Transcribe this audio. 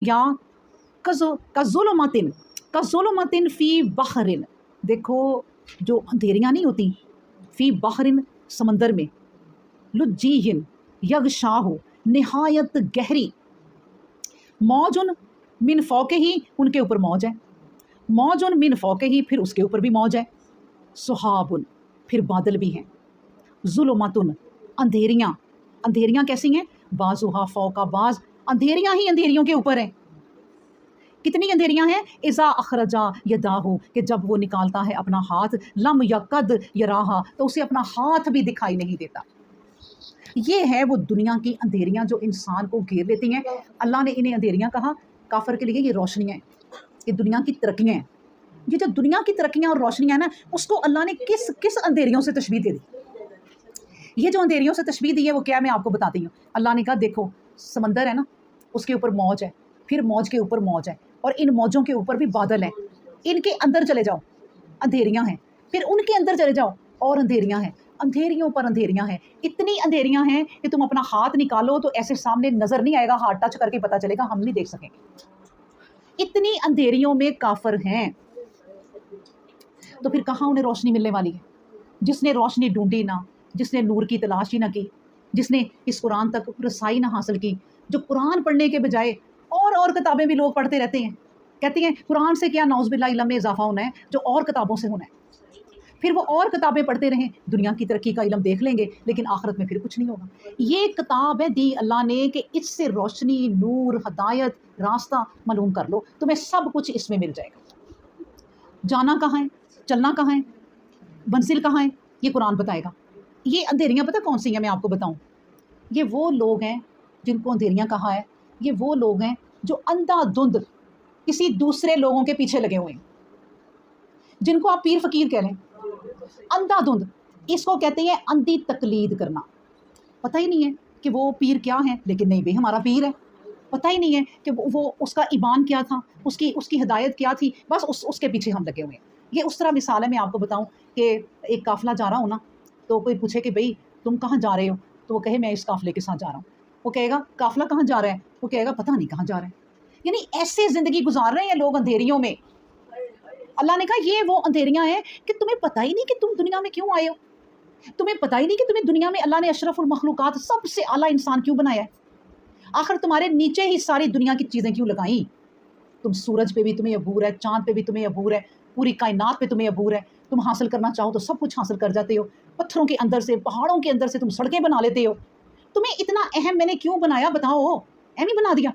یا कज़ुलुमतिन फ़ी बहरिन, देखो जो अंधेरियाँ नहीं होती, फ़ी बहरिन समंदर में, लुज्जीहिन यग़शाहु निहायत गहरी, मौजुन मिन फ़ौक़िही, उनके ऊपर मौज है, मौजुन मिन फ़ौक़िही, फिर उसके ऊपर भी मौज है, सुहाबुन, फिर बादल भी हैं, ज़ुलुमतुन, अंधेरियाँ, अंधेरियाँ कैसी हैं, बाज़ुहा फ़ौक़ा बाज़, अंधेरियाँ ही अंधेरियों के ऊपर हैं। कितनी अंधेरियां हैं, इज़ा अखरजा यदाहु, कि जब वो निकालता है अपना हाथ, लम यकद यराहा, तो उसे अपना हाथ भी दिखाई नहीं देता। ये है वो दुनिया की अंधेरियां जो इंसान को घेर लेती हैं। अल्लाह ने इन्हें अंधेरियां कहा, काफिर के लिए ये रोशनियाँ हैं, ये दुनिया की तरक्कियाँ हैं। ये जो दुनिया की तरक्कियाँ और रोशनियाँ हैं ना, उसको अल्लाह ने किस किस अंधेरियों से तशबीह दे दी। ये जो अंधेरियों से तशबीह दी है वो क्या, मैं आपको बताती हूँ। अल्लाह ने कहा देखो समंदर है ना, उसके ऊपर मौज है, फिर मौज के ऊपर मौज है, और इन मौजों के ऊपर भी बादल हैं, इनके अंदर चले जाओ अंधेरियां हैं, फिर उनके अंदर चले जाओ और अंधेरियां हैं, अंधेरियों पर अंधेरियां हैं, इतनी अंधेरियां हैं कि तुम अपना हाथ निकालो तो ऐसे सामने नज़र नहीं आएगा, हाथ टच करके पता चलेगा, हम नहीं देख सकेंगे। इतनी अंधेरियों में काफिर हैं, तो फिर कहाँ उन्हें रोशनी मिलने वाली है। जिसने रोशनी ढूंढी ना, जिसने नूर की तलाश ही ना की, जिसने इस कुरान तक रसाई ना हासिल की, जो कुरान पढ़ने के बजाय और किताबें भी लोग पढ़ते रहते हैं, कहते हैं कुरान से क्या नौज़ुबिल्लाह इल्म में इजाफा होना है, जो और किताबों से होना है। फिर वो और किताबें पढ़ते रहें, दुनिया की तरक्की का इल्म देख लेंगे, लेकिन आखिरत में फिर कुछ नहीं होगा। ये किताब है दी अल्लाह ने कि इससे रोशनी, नूर, हदायत, रास्ता मालूम कर लो, तुम्हें सब कुछ इसमें मिल जाएगा। जाना कहाँ है, चलना कहाँ है, मंजिल कहाँ है, ये कुरान बताएगा। ये अंधेरियाँ पता कौन सी हैं, मैं आपको बताऊँ। ये वो लोग हैं जिनको अंधेरियाँ कहा है, ये वो लोग हैं जो अंधाधुंध किसी दूसरे लोगों के पीछे लगे हुए हैं, जिनको आप पीर फकीर कह लें। अंधाधुंध इसको कहते हैं अंधी तकलीद करना। पता ही नहीं है कि वो पीर क्या है, लेकिन नहीं भाई हमारा पीर है। पता ही नहीं है कि वो उसका ईमान क्या था, उसकी हिदायत क्या थी, बस उसके पीछे हम लगे हुए हैं। ये उस तरह मिसाल है, मैं आपको बताऊं कि एक काफ़िला जा रहा हूँ ना, तो कोई पूछे कि भाई तुम कहाँ जा रहे हो, तो वो कहे मैं इस काफ़िले के साथ जा रहा हूँ। वो कहेगा काफ़िला कहाँ जा रहा है, वो कहेगा पता नहीं कहाँ जा रहा है। यानी ऐसे ज़िंदगी गुजार रहे हैं लोग अंधेरियों में। अल्लाह ने कहा ये वो अंधेरियां हैं कि तुम्हें पता ही नहीं कि तुम दुनिया में क्यों आए हो, तुम्हें पता ही नहीं कि तुम्हें दुनिया में अल्लाह ने अशरफुल मखलूकात, सबसे आला इंसान क्यों बनाया है। आखिर तुम्हारे नीचे ही सारी दुनिया की चीज़ें क्यों लगाई। तुम सूरज पे भी तुम्हें अबूर है, चाँद पे भी तुम्हें अबूर है, पूरी कायनात पे तुम्हें अबूर है। तुम हासिल करना चाहो तो सब कुछ हासिल कर जाते हो, पत्थरों के अंदर से, पहाड़ों के अंदर से तुम सड़कें बना लेते हो। तुम्हें इतना अहम मैंने क्यों बनाया बताओ, अहम ही बना दिया।